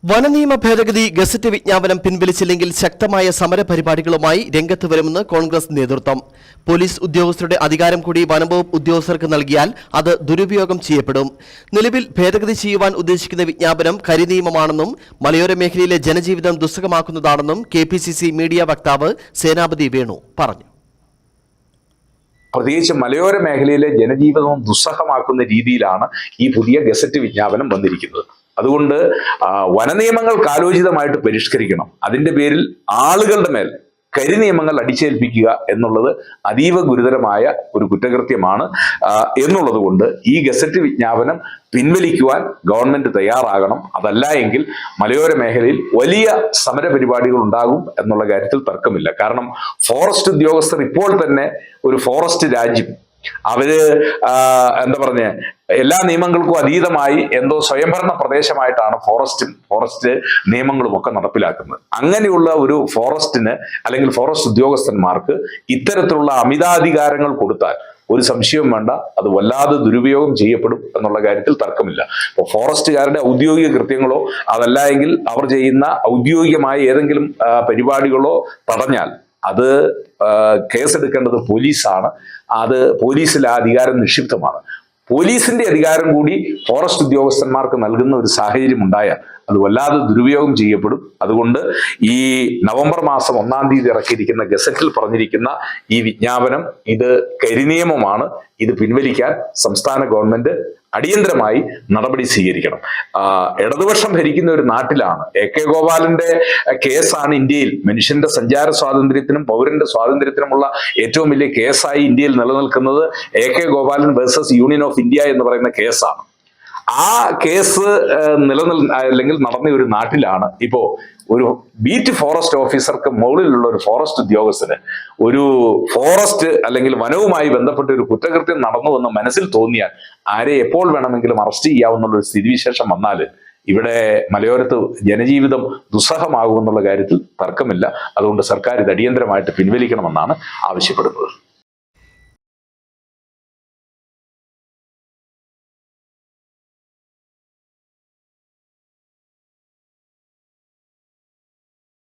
വനനിയമ ഭേദഗതി ഗസറ്റ് വിജ്ഞാപനം പിൻവലിച്ചില്ലെങ്കിൽ ശക്തമായ സമരപരിപാടികളുമായി രംഗത്ത് വരുമെന്ന് കോൺഗ്രസ് നേതൃത്വം. പോലീസ് ഉദ്യോഗസ്ഥരുടെ അധികാരം കൂടി വനംവകുപ്പ് ഉദ്യോഗസ്ഥർക്ക് നൽകിയാൽ അത് ദുരുപയോഗം ചെയ്യപ്പെടും. നിലവിൽ ഭേദഗതി ചെയ്യുവാൻ ഉദ്ദേശിക്കുന്ന വിജ്ഞാപനം കരിനിയമമാണെന്നും മലയോര മേഖലയിലെ ജനജീവിതം ദുസ്സഹമാക്കുന്നതാണെന്നും KPCC മീഡിയ വക്താവ് സേനാപതി വേണു പറഞ്ഞു. പ്രത്യേകിച്ച് മലയോര മേഖലയിലെ ജനജീവിതവും ദുസ്സഹമാക്കുന്ന രീതിയിലാണ് ഈ പുതിയ ഗസറ്റ് വിജ്ഞാപനം വന്നിരിക്കുന്നത്. അതുകൊണ്ട് വനനിയമങ്ങൾ കാലോചിതമായിട്ട് പരിഷ്കരിക്കണം. അതിന്റെ പേരിൽ ആളുകളുടെ മേൽ കരിനിയമങ്ങൾ അടിച്ചേൽപ്പിക്കുക എന്നുള്ളത് അതീവ ഗുരുതരമായ ഒരു കുറ്റകൃത്യമാണ് എന്നുള്ളത് കൊണ്ട് ഈ ഗസറ്റ് വിജ്ഞാപനം പിൻവലിക്കുവാൻ ഗവൺമെന്റ് തയ്യാറാകണം. അതല്ല എങ്കിൽ മലയോര മേഖലയിൽ വലിയ സമര പരിപാടികൾ ഉണ്ടാകും എന്നുള്ള കാര്യത്തിൽ തർക്കമില്ല. കാരണം ഫോറസ്റ്റ് ഉദ്യോഗസ്ഥർ ഇപ്പോൾ തന്നെ ഒരു ഫോറസ്റ്റ് രാജ്യം, അവര് എന്താ പറഞ്ഞ എല്ലാ നിയമങ്ങൾക്കും അതീതമായി എന്തോ സ്വയംഭരണ പ്രദേശമായിട്ടാണ് ഫോറസ്റ്റ് നിയമങ്ങളും ഒക്കെ നടപ്പിലാക്കുന്നത്. അങ്ങനെയുള്ള ഒരു ഫോറസ്റ്റിന് അല്ലെങ്കിൽ ഫോറസ്റ്റ് ഉദ്യോഗസ്ഥന്മാർക്ക് ഇത്തരത്തിലുള്ള അമിതാധികാരങ്ങൾ കൊടുത്താൽ ഒരു സംശയവും വേണ്ട, അത് വല്ലാതെ ദുരുപയോഗം ചെയ്യപ്പെടും എന്നുള്ള കാര്യത്തിൽ തർക്കമില്ല. അപ്പോൾ ഫോറസ്റ്റുകാരുടെ ഔദ്യോഗിക കൃത്യങ്ങളോ അതല്ല എങ്കിൽ അവർ ചെയ്യുന്ന ഔദ്യോഗികമായ ഏതെങ്കിലും പരിപാടികളോ തടഞ്ഞാൽ അത് കേസെടുക്കേണ്ടത് പോലീസാണ്. അത് പോലീസിൽ ആ അധികാരം നിക്ഷിപ്തമാണ്. പോലീസിന്റെ അധികാരം കൂടി ഫോറസ്റ്റ് ഉദ്യോഗസ്ഥന്മാർക്ക് നൽകുന്ന ഒരു സാഹചര്യം ഉണ്ടായാൽ അത് വല്ലാതെ ദുരുപയോഗം ചെയ്യപ്പെടും. അതുകൊണ്ട് ഈ നവംബർ മാസം 1-ാം തീയതി ഇറക്കിയിരിക്കുന്ന ഗസറ്റിൽ പറഞ്ഞിരിക്കുന്ന ഈ വിജ്ഞാപനം ഇത് കരിനിയമമാണ്. ഇത് പിൻവലിക്കാൻ സംസ്ഥാന ഗവൺമെന്റ് അടിയന്തരമായി നടപടി സ്വീകരിക്കണം. ഇടതുപക്ഷം ഭരിക്കുന്ന ഒരു നാട്ടിലാണ് AK ഗോപാലന്റെ കേസാണ് ഇന്ത്യയിൽ മനുഷ്യന്റെ സഞ്ചാര സ്വാതന്ത്ര്യത്തിനും പൗരന്റെ സ്വാതന്ത്ര്യത്തിനുമുള്ള ഏറ്റവും വലിയ കേസായി ഇന്ത്യയിൽ നിലനിൽക്കുന്നത്. AK Gopalan versus union of India എന്ന് പറയുന്ന കേസാണ്. ആ കേസ് അല്ലെങ്കിൽ നടന്ന ഒരു നാട്ടിലാണ് ഇപ്പോ ഒരു ബീറ്റ് ഫോറസ്റ്റ് ഓഫീസർക്ക് മുകളിലുള്ള ഒരു ഫോറസ്റ്റ് ഉദ്യോഗസ്ഥന് ഒരു ഫോറസ്റ്റ് അല്ലെങ്കിൽ വനവുമായി ബന്ധപ്പെട്ട ഒരു കുറ്റകൃത്യം നടന്നുവെന്ന് മനസ്സിൽ തോന്നിയാൽ ആരെ എപ്പോൾ വേണമെങ്കിലും അറസ്റ്റ് ചെയ്യാവുന്ന ഒരു സ്ഥിതിവിശേഷം വന്നാൽ ഇവിടെ മലയോരത്ത് ജനജീവിതം ദുസ്സഹമാകുമെന്നുള്ള കാര്യത്തിൽ തർക്കമില്ല. അതുകൊണ്ട് സർക്കാർ ഇത് അടിയന്തരമായിട്ട് പിൻവലിക്കണമെന്നാണ് ആവശ്യപ്പെടുന്നത്.